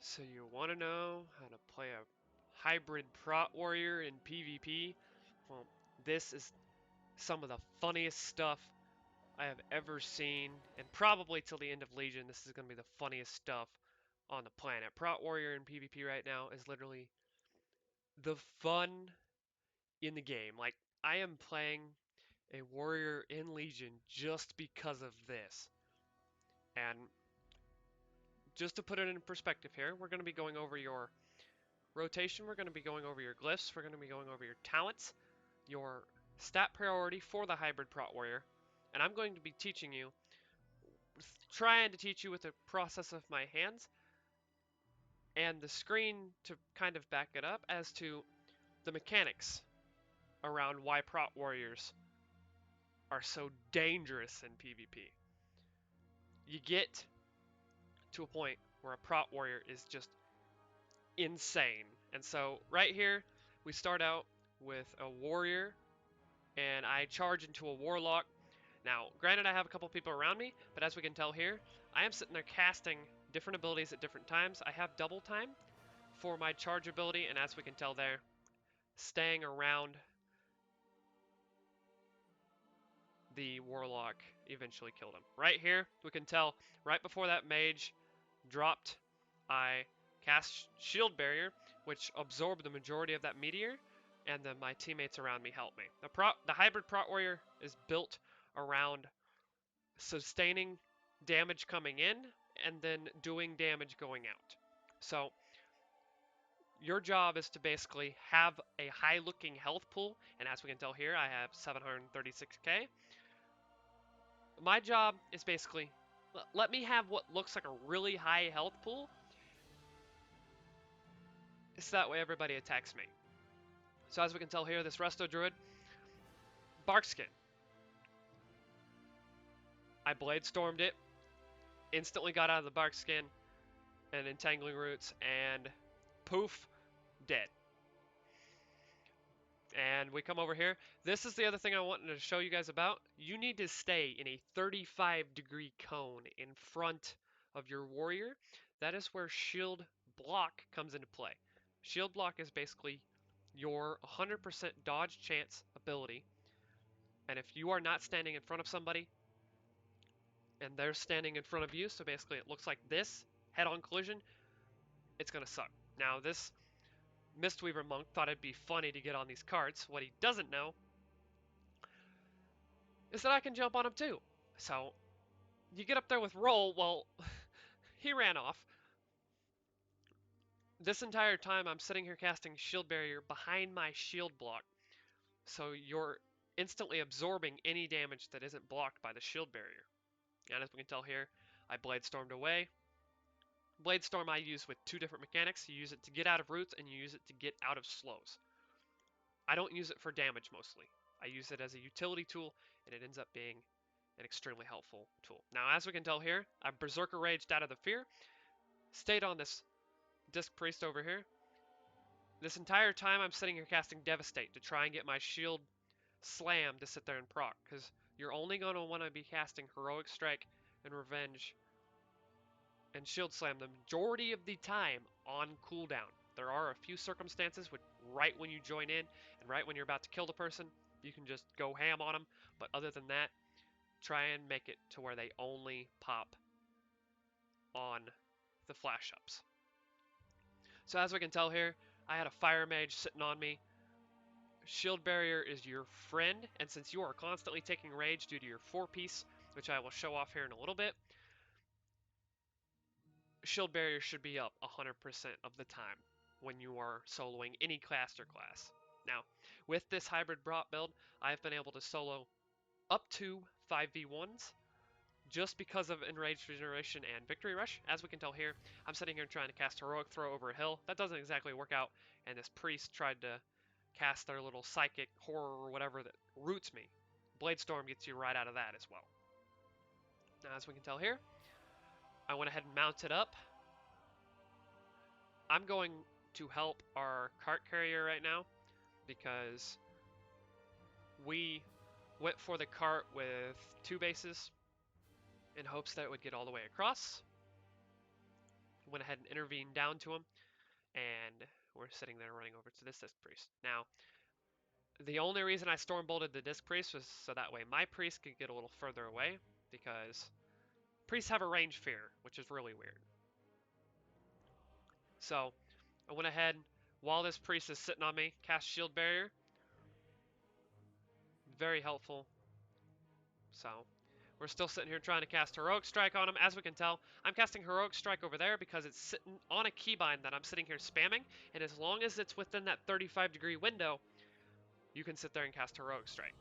So you want to know how to play a hybrid prot warrior in PvP? Well, this is some of the funniest stuff I have ever seen, and probably till the end of Legion, this is going to be the funniest stuff on the planet. Prot warrior in PvP right now is literally the fun in the game. Like, I am playing a warrior in Legion just because of this. And just to put it in perspective here, we're going to be going over your rotation, we're going to be going over your glyphs, we're going to be going over your talents, your stat priority for the hybrid prot warrior, and I'm going to be teaching you, trying to teach you with the process of my hands and the screen to kind of back it up as to the mechanics around why prot warriors are so dangerous in PvP. You get to a point where a prot warrior is just insane. And so right here, we start out with a warrior and I charge into a warlock. Now, granted, I have a couple people around me, but as we can tell here, I am sitting there casting different abilities at different times. I have double time for my charge ability, and as we can tell there, staying around the warlock eventually killed him. Right here, we can tell right before that mage dropped, I cast shield barrier, which absorbed the majority of that meteor, and then my teammates around me helped me. The hybrid prot warrior is built around sustaining damage coming in and then doing damage going out. So your job is to basically have a high looking health pool, and as we can tell here, I have 736k. My job is basically let me have what looks like a really high health pool, so that way everybody attacks me. So as we can tell here, this Resto Druid, Bark Skin. I Blade Stormed it, instantly got out of the Bark Skin and Entangling Roots, and poof, dead. And we come over here. This is the other thing I wanted to show you guys about. You need to stay in a 35-degree cone in front of your warrior. That is where shield block comes into play. Shield block is basically your 100% dodge chance ability. And if you are not standing in front of somebody and they're standing in front of you, so basically it looks like this, head-on collision, it's going to suck. Now this Mistweaver monk thought it'd be funny to get on these carts. What he doesn't know is that I can jump on him too. So you get up there with roll, well, he ran off. This entire time I'm sitting here casting shield barrier behind my shield block. So you're instantly absorbing any damage that isn't blocked by the shield barrier. And as we can tell here, I Blade Stormed away. Blade Storm I use with two different mechanics. You use it to get out of roots and you use it to get out of slows. I don't use it for damage mostly. I use it as a utility tool and it ends up being an extremely helpful tool. Now as we can tell here, I've Berserker Raged out of the fear, stayed on this Disc Priest over here. This entire time I'm sitting here casting Devastate to try and get my shield slam to sit there and proc, because you're only going to want to be casting Heroic Strike and Revenge and Shield Slam the majority of the time on cooldown. There are a few circumstances with right when you join in and right when you're about to kill the person, you can just go ham on them, but other than that, try and make it to where they only pop on the flash ups. So as we can tell here, I had a Fire Mage sitting on me. Shield Barrier is your friend, and since you are constantly taking rage due to your 4-piece, which I will show off here in a little bit, Shield Barrier should be up 100% of the time when you are soloing any caster class. Now, with this hybrid prot build, I've been able to solo up to 5v1s just because of Enraged Regeneration and Victory Rush. As we can tell here, I'm sitting here trying to cast Heroic Throw over a hill. That doesn't exactly work out, and this priest tried to cast their little Psychic Horror or whatever that roots me. Blade Storm gets you right out of that as well. Now, as we can tell here, I went ahead and mounted up. I'm going to help our cart carrier right now because we went for the cart with 2 bases in hopes that it would get all the way across. went ahead and intervened down to him, and we're sitting there running over to this Disc Priest. Now, the only reason I storm bolted the Disc Priest was so that way my priest could get a little further away, because priests have a range fear, which is really weird. So I went ahead, while this priest is sitting on me, cast Shield Barrier. Very helpful. So we're still sitting here trying to cast Heroic Strike on him. As we can tell, I'm casting Heroic Strike over there because it's sitting on a keybind that I'm sitting here spamming, and as long as it's within that 35-degree window, you can sit there and cast Heroic Strike.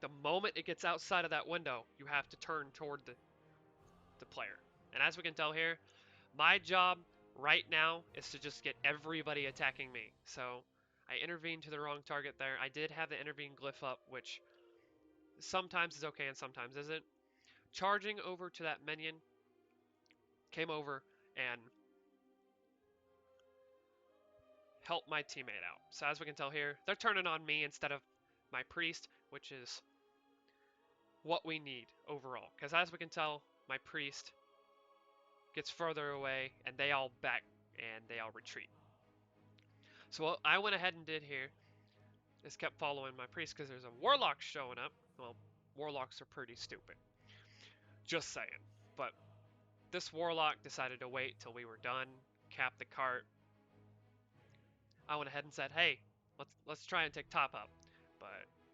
The moment it gets outside of that window, you have to turn toward the player. And as we can tell here, my job right now is to just get everybody attacking me. So I intervened to the wrong target there. I did have the intervene glyph up, which sometimes is okay and sometimes isn't. Charging over to that minion, came over and helped my teammate out. So as we can tell here, they're turning on me instead of my priest, which is what we need overall. Because as we can tell, my priest gets further away and they all back and they all retreat. So what I went ahead and did here is kept following my priest because there's a warlock showing up. Well, warlocks are pretty stupid. Just saying. But this warlock decided to wait till we were done, cap the cart. I went ahead and said, hey, let's try and take top up. But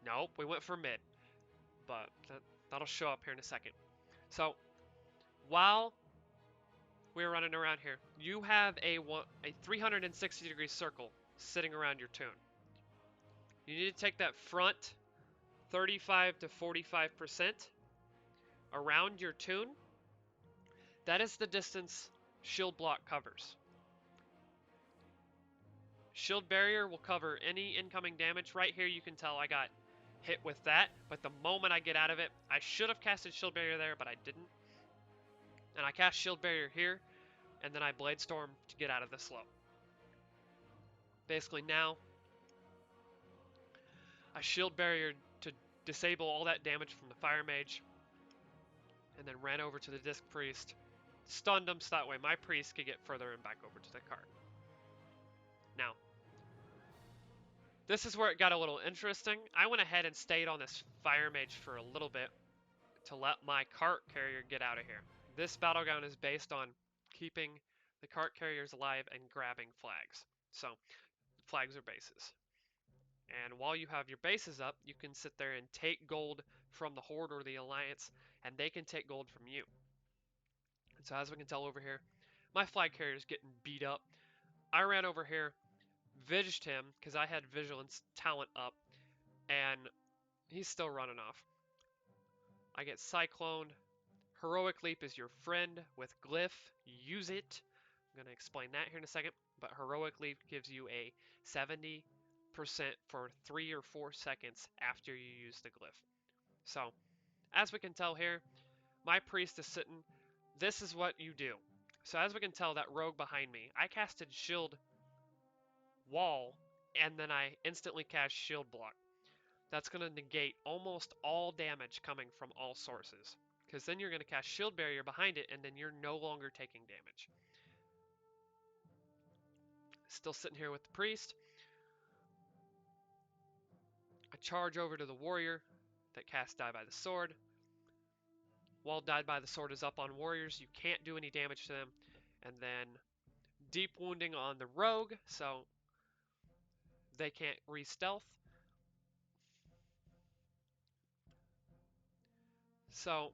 nope, we went for mid. But that'll show up here in a second. So while we were running around here, you have a 360-degree circle sitting around your tune. You need to take that front 35 to 45% around your tune. That is the distance shield block covers. Shield barrier will cover any incoming damage. Right here you can tell I got hit with that, but the moment I get out of it, I should have casted shield barrier there, but I didn't. And I cast shield barrier here, and then I blade storm to get out of the slope. Basically now, I shield barrier to disable all that damage from the fire mage, and then ran over to the disc priest, stunned him so that way my priest could get further and back over to the cart. Now, this is where it got a little interesting. I went ahead and stayed on this fire mage for a little bit to let my cart carrier get out of here. This battleground is based on keeping the cart carriers alive and grabbing flags. So, flags are bases. And while you have your bases up, you can sit there and take gold from the Horde or the Alliance, and they can take gold from you. And so as we can tell over here, my flag carrier is getting beat up. I ran over here, viged him, because I had Vigilance talent up, and he's still running off. I get Cycloned. Heroic Leap is your friend with Glyph. Use it. I'm going to explain that here in a second. But Heroic Leap gives you a 70% for 3 or 4 seconds after you use the Glyph. So, as we can tell here, my priest is sitting. This is what you do. So as we can tell, that rogue behind me, I casted Shield Wall, and then I instantly cast Shield Block. That's going to negate almost all damage coming from all sources. Because then you're going to cast Shield Barrier behind it, and then you're no longer taking damage. Still sitting here with the priest. I charge over to the warrior that casts Die by the Sword. While Die by the Sword is up on warriors, you can't do any damage to them. And then deep wounding on the rogue, so they can't re-stealth. So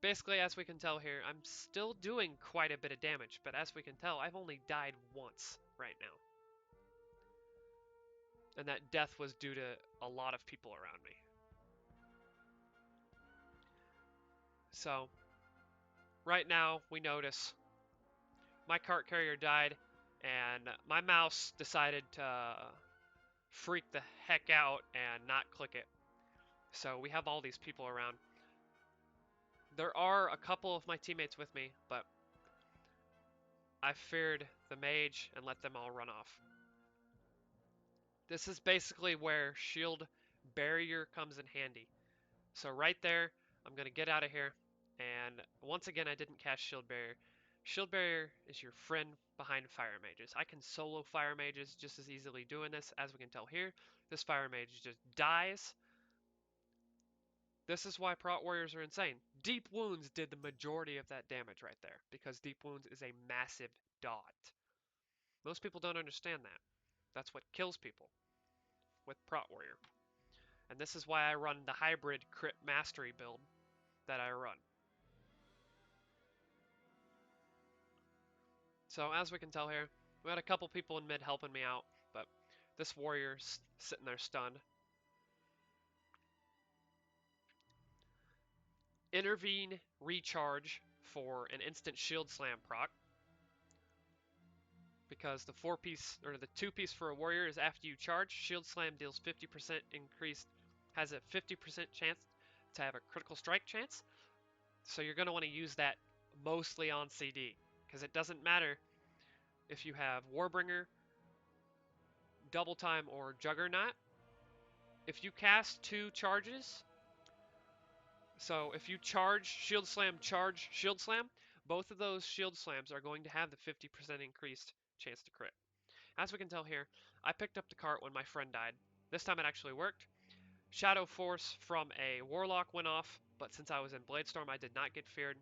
basically, as we can tell here, I'm still doing quite a bit of damage, but as we can tell, I've only died once right now. And that death was due to a lot of people around me. So, right now, we notice my cart carrier died, and my mouse decided to freak the heck out and not click it. So we have all these people around. There are a couple of my teammates with me, but I feared the mage and let them all run off. This is basically where shield barrier comes in handy. So right there, I'm going to get out of here. And once again, I didn't cast shield barrier. Shield Barrier is your friend behind Fire Mages. I can solo Fire Mages just as easily doing this, as we can tell here. This Fire Mage just dies. This is why Prot Warriors are insane. Deep Wounds did the majority of that damage right there, because Deep Wounds is a massive dot. Most people don't understand that. That's what kills people with Prot Warrior. And this is why I run the hybrid crit mastery build that I run. So as we can tell here, we had a couple people in mid helping me out, but this warrior's sitting there stunned. Intervene recharge for an instant shield slam proc, because the 4-piece or the 2-piece for a warrior is after you charge. Shield slam deals 50% increased, has a 50% chance to have a critical strike chance. So you're going to want to use that mostly on CD, because it doesn't matter if you have Warbringer, Double Time, or Juggernaut. If you cast 2 charges, so if you charge charge Shield Slam, both of those Shield Slams are going to have the 50% increased chance to crit. As we can tell here, I picked up the cart when my friend died. This time it actually worked. Shadow Force from a Warlock went off, but since I was in Bladestorm, I did not get feared.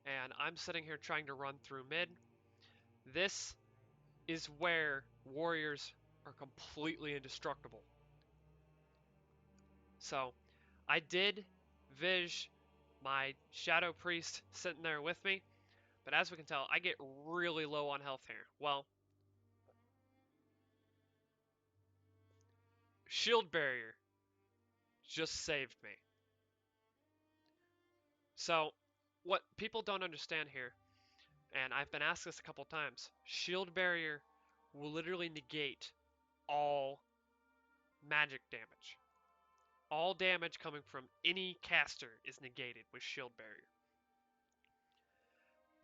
And I'm sitting here trying to run through mid. This is where warriors are completely indestructible. So I did Vish my Shadow Priest sitting there with me, but as we can tell, I get really low on health here. Well, Shield Barrier just saved me. So what people don't understand here, and I've been asked this a couple times, Shield Barrier will literally negate all magic damage. All damage coming from any caster is negated with Shield Barrier.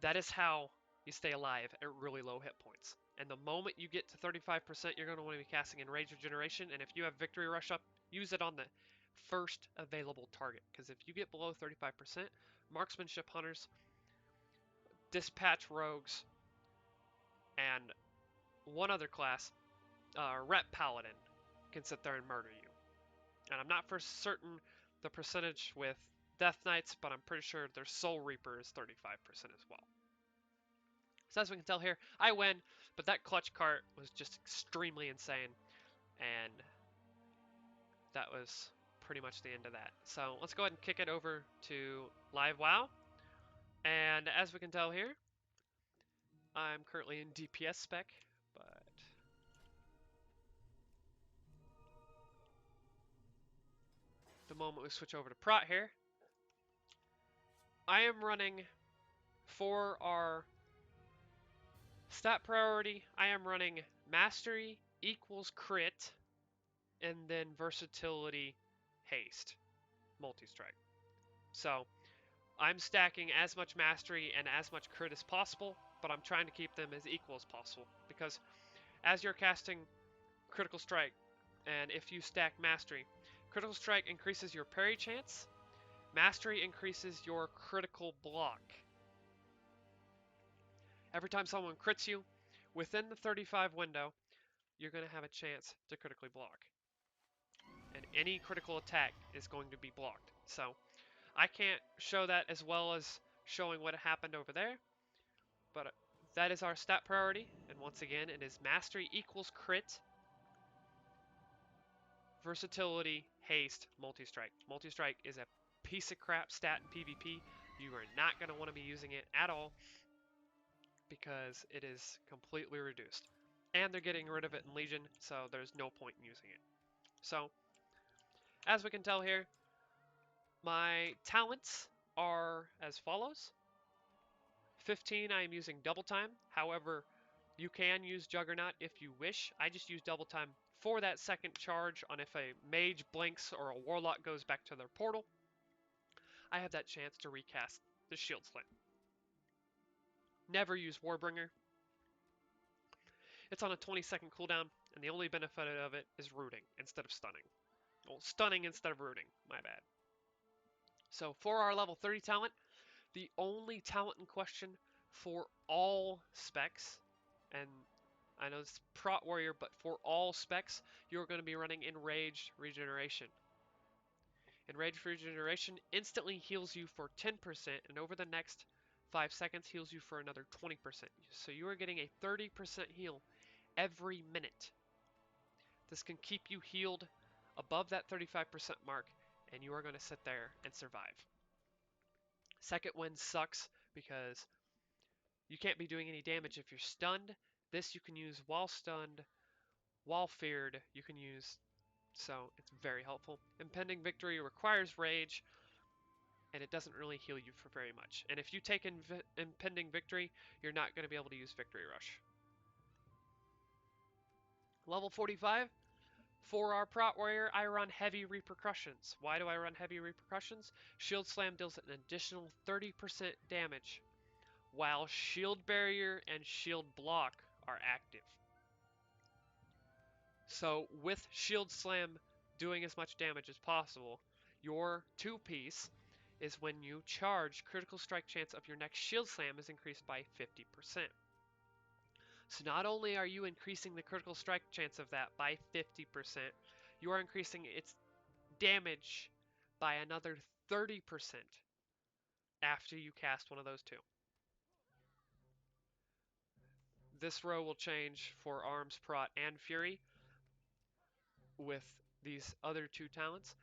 That is how you stay alive at really low hit points. And the moment you get to 35%, you're going to want to be casting Enrage Regeneration, and if you have Victory Rush up, use it on the first available target. Because if you get below 35%, Marksmanship Hunters, Dispatch Rogues, and one other class, Rep Paladin, can sit there and murder you. And I'm not for certain the percentage with Death Knights, but I'm pretty sure their Soul Reaper is 35% as well. So as we can tell here, I win, but that clutch cart was just extremely insane, and that was pretty much the end of that. So let's go ahead and kick it over to Live WoW, and as we can tell here, I'm currently in DPS spec, but the moment we switch over to Prot here, I am running for our stat priority, I am running Mastery equals crit, and then Versatility haste, multi-strike. So I'm stacking as much mastery and as much crit as possible, but I'm trying to keep them as equal as possible, because as you're casting critical strike, and if you stack mastery, critical strike increases your parry chance, mastery increases your critical block. Every time someone crits you, within the 35 window, you're going to have a chance to critically block. And any critical attack is going to be blocked. So I can't show that as well as showing what happened over there, but that is our stat priority, and once again, it is mastery equals crit, versatility, haste, multi-strike. Multi-strike is a piece of crap stat in PvP. You are not going to want to be using it at all, because it is completely reduced. And they're getting rid of it in Legion, so there's no point in using it. So, as we can tell here, my talents are as follows. 15, I am using double time. However, you can use Juggernaut if you wish. I just use double time for that second charge on if a mage blinks or a warlock goes back to their portal. I have that chance to recast the shield slam. Never use Warbringer. It's on a 20-second cooldown, and the only benefit of it is rooting instead of stunning. Well, stunning instead of rooting, my bad. So for our level 30 talent, The only talent in question for all specs, and I know it's Prot Warrior, but for all specs, you're going to be running Enraged Regeneration. Enraged Regeneration instantly heals you for 10%, and over the next 5 seconds heals you for another 20%. So you are getting a 30% heal every minute. This can keep you healed above that 35% mark, and you are going to sit there and survive. Second wind sucks because you can't be doing any damage if you're stunned. This you can use while stunned, while feared, you can use, so it's very helpful. Impending Victory requires Rage, and it doesn't really heal you for very much. And if you take Impending Victory, you're not going to be able to use Victory Rush. Level 45, for our Prot Warrior, I run Heavy Repercussions. Why do I run Heavy Repercussions? Shield Slam deals an additional 30% damage, while Shield Barrier and Shield Block are active. So with Shield Slam doing as much damage as possible, your 2-piece is when you charge, critical strike chance of your next Shield Slam is increased by 50%. So not only are you increasing the critical strike chance of that by 50%, you are increasing its damage by another 30% after you cast one of those two. This row will change for Arms, Prot, and Fury with these other two talents,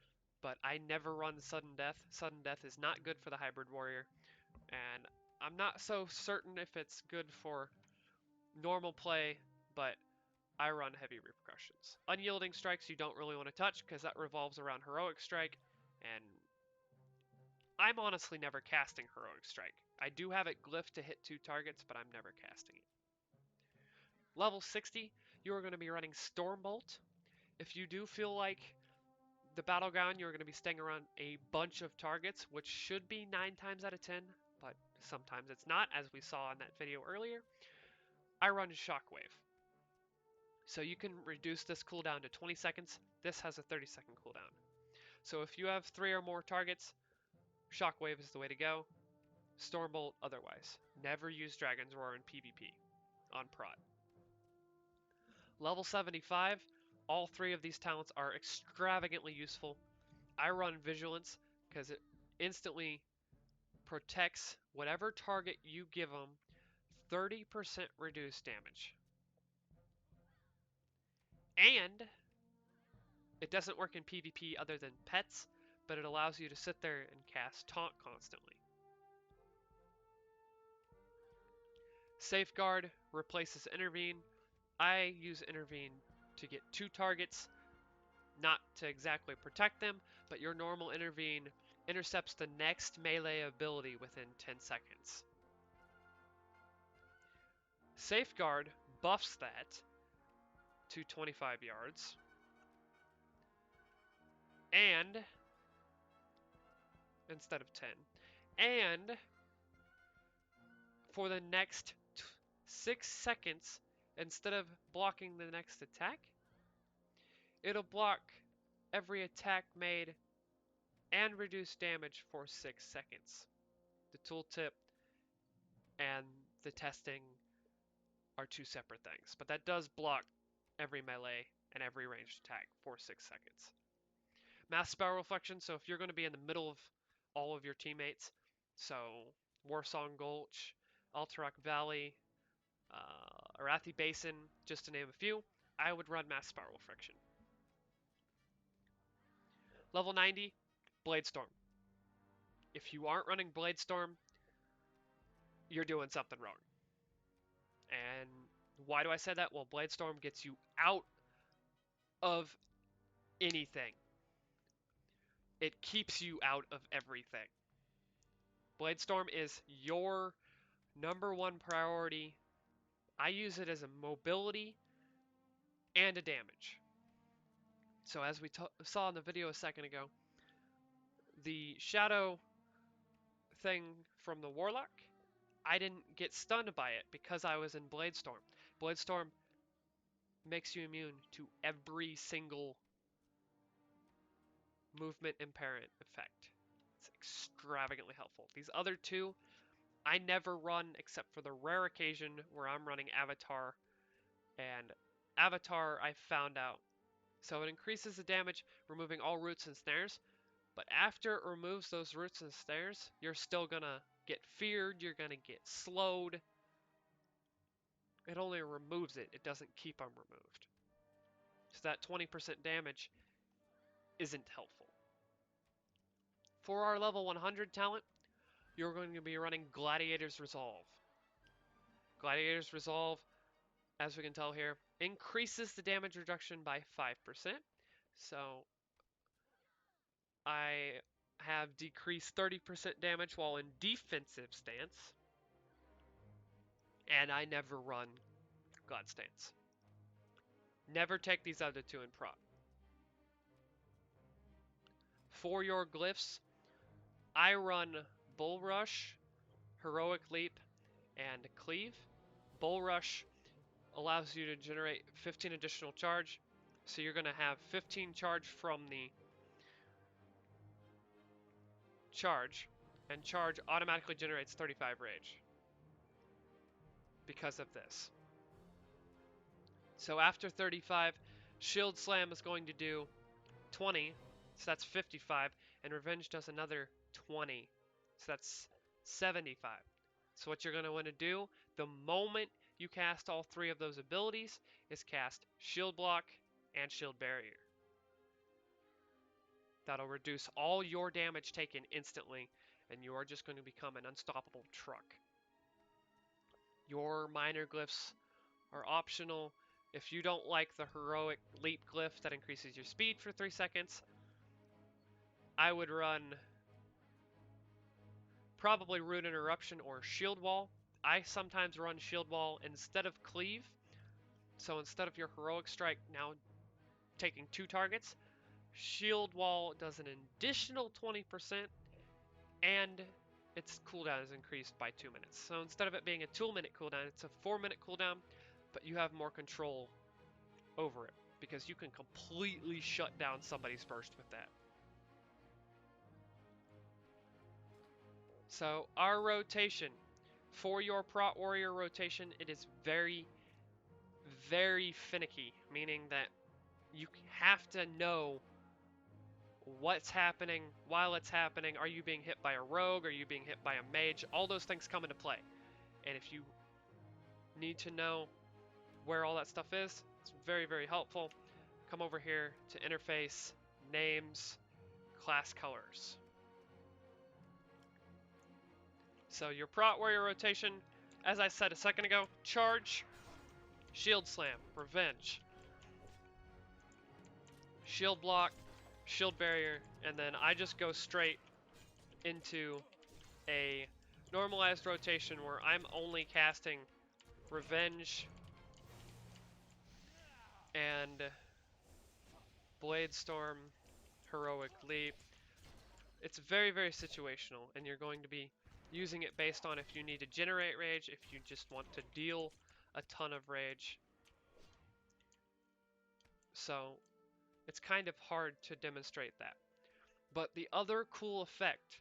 but I never run Sudden Death. Sudden Death is not good for the Hybrid Warrior, and I'm not so certain if it's good for normal play, but I run Heavy Repercussions. Unyielding Strikes you don't really want to touch because that revolves around Heroic Strike, and I'm honestly never casting Heroic Strike. I do have it glyphed to hit 2 targets, but I'm never casting it. Level 60, you are going to be running Stormbolt. If you do feel like the Battleground, you're going to be staying around a bunch of targets, which should be 9 times out of 10, but sometimes it's not, as we saw in that video earlier. I run Shockwave. So you can reduce this cooldown to 20 seconds. This has a 30-second cooldown. So if you have 3 or more targets, Shockwave is the way to go. Stormbolt otherwise. Never use Dragon's Roar in PvP on Prot. Level 75, all 3 of these talents are extravagantly useful. I run Vigilance because it instantly protects whatever target you give them 30% reduced damage. And it doesn't work in PvP other than pets, but it allows you to sit there and cast Taunt constantly. Safeguard replaces Intervene. I use Intervene to get 2 targets, not to exactly protect them, but your normal Intervene intercepts the next melee ability within 10 seconds. Safeguard buffs that to 25 yards, and instead of 10, and for the next 6 seconds, instead of blocking the next attack, it'll block every attack made and reduce damage for 6 seconds. The tooltip and the testing are 2 separate things, but that does block every melee and every ranged attack for 6 seconds. Mass Spell Reflection, so if you're going to be in the middle of all of your teammates, so Warsong Gulch, Alterac Valley, Arathi Basin, just to name a few, I would run Mass Spell Reflection. Level 90, Bladestorm. If you aren't running Bladestorm, you're doing something wrong. And why do I say that? Well, Bladestorm gets you out of anything. It keeps you out of everything. Bladestorm is your #1 priority. I use it as a mobility and a damage. So as we saw in the video a second ago, the shadow thing from the Warlock, I didn't get stunned by it because I was in Bladestorm. Bladestorm makes you immune to every single movement impairment effect. It's extravagantly helpful. These other two, I never run except for the rare occasion where I'm running Avatar, and Avatar I found out. So it increases the damage, removing all roots and snares, but after it removes those roots and snares, you're still gonna get feared, you're gonna get slowed. It only removes it, it doesn't keep them removed. So that 20% damage isn't helpful. For our level 100 talent, you're going to be running Gladiator's Resolve. Gladiator's Resolve, as we can tell here, increases the damage reduction by 5%. So I have decreased 30% damage while in defensive stance, and I never run God stance. Never take these other two in prot. For your glyphs, I run Bull Rush, Heroic Leap, and Cleave. Bull Rush allows you to generate 15 additional charge, so you're going to have 15 charge from the charge, and charge automatically generates 35 rage because of this. So after 35, Shield Slam is going to do 20, so that's 55, and Revenge does another 20, so that's 75. So what you're going to want to do, the moment you cast all three of those abilities, is cast Shield Block and Shield Barrier. That'll reduce all your damage taken instantly, and you are just going to become an unstoppable truck. Your minor glyphs are optional. If you don't like the Heroic Leap glyph that increases your speed for 3 seconds, I would run probably Rune Interruption or Shield Wall. I sometimes run Shield Wall instead of Cleave. So instead of your Heroic Strike now taking 2 targets, Shield Wall does an additional 20%, and its cooldown is increased by 2 minutes. So instead of it being a 2-minute cooldown, it's a 4-minute cooldown, but you have more control over it because you can completely shut down somebody's burst with that. So our rotation, for your Prot Warrior rotation, it is very, very finicky, meaning that you have to know what's happening while it's happening. Are you being hit by a rogue? Are you being hit by a mage? All those things come into play. And if you need to know where all that stuff is, it's very, very helpful. Come over here to interface, names, class colors. So your Prot Warrior rotation, as I said a second ago, charge, Shield Slam, Revenge, Shield Block, Shield Barrier, and then I just go straight into a normalized rotation where I'm only casting Revenge and Blade Storm, Heroic Leap. It's very, very situational, and you're going to be using it based on if you need to generate rage, if you just want to deal a ton of rage. So it's kind of hard to demonstrate that. But the other cool effect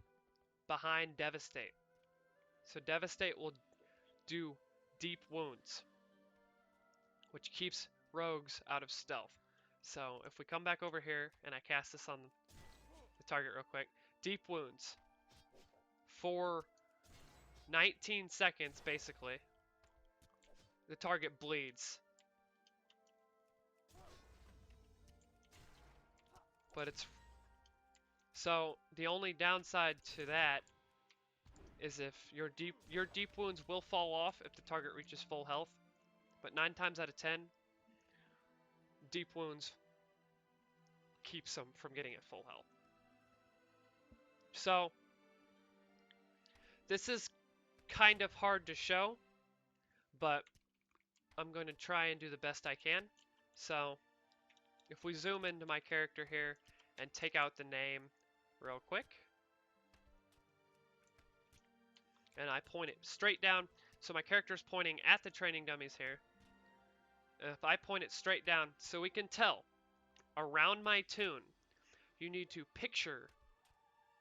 behind Devastate. So Devastate will do deep wounds, which keeps rogues out of stealth. So if we come back over here and I cast this on the target real quick, deep wounds for 19 seconds basically, the target bleeds. But it's so the only downside to that is if your deep wounds will fall off if the target reaches full health, but 9 times out of 10, deep wounds keeps them from getting at full health. So this is kind of hard to show, but I'm going to try and do the best I can. So if we zoom into my character here and take out the name real quick, and I point it straight down, so my character is pointing at the training dummies here. If I point it straight down, so we can tell around my toon, you need to picture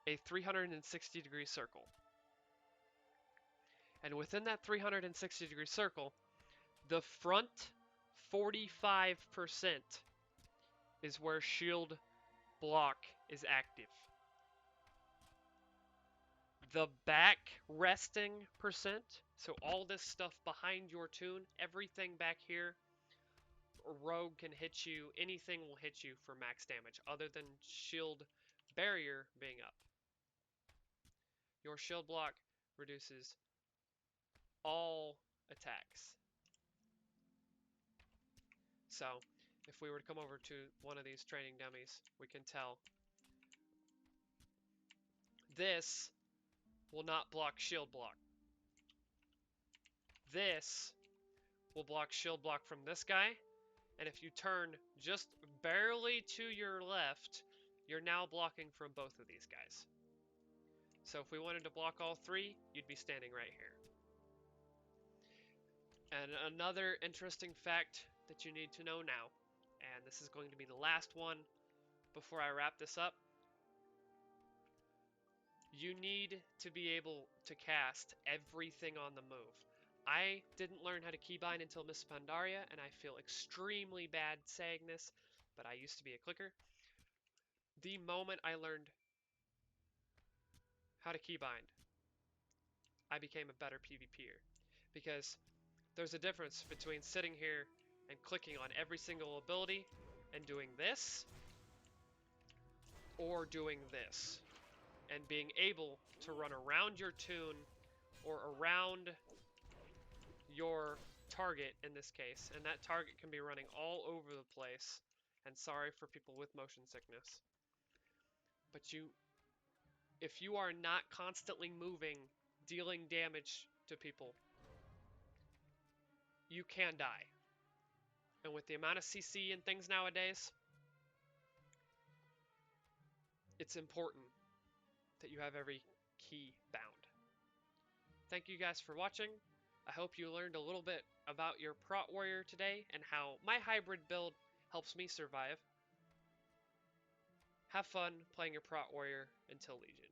a 360-degree circle. And within that 360-degree circle, the front 45% is where shield block is active. The back resting percent, so all this stuff behind your toon, everything back here, a rogue can hit you, anything will hit you for max damage other than shield barrier being up. Your shield block reduces all attacks. So if we were to come over to one of these training dummies, we can tell this will not block shield block. This will block shield block from this guy, and if you turn just barely to your left, you're now blocking from both of these guys. So if we wanted to block all three, you'd be standing right here. And another interesting fact that you need to know now, and this is going to be the last one before I wrap this up, you need to be able to cast everything on the move. I didn't learn how to keybind until Miss Pandaria, and I feel extremely bad saying this, but I used to be a clicker. The moment I learned how to keybind, I became a better PvPer, because there's a difference between sitting here and clicking on every single ability and doing this, or doing this, and being able to run around your toon or around your target in this case, and that target can be running all over the place, and sorry for people with motion sickness, but if you are not constantly moving, dealing damage to people, you can die. And with the amount of CC and things nowadays, it's important that you have every key bound. Thank you guys for watching. I hope you learned a little bit about your Prot Warrior today and how my hybrid build helps me survive. Have fun playing your Prot Warrior until Legion.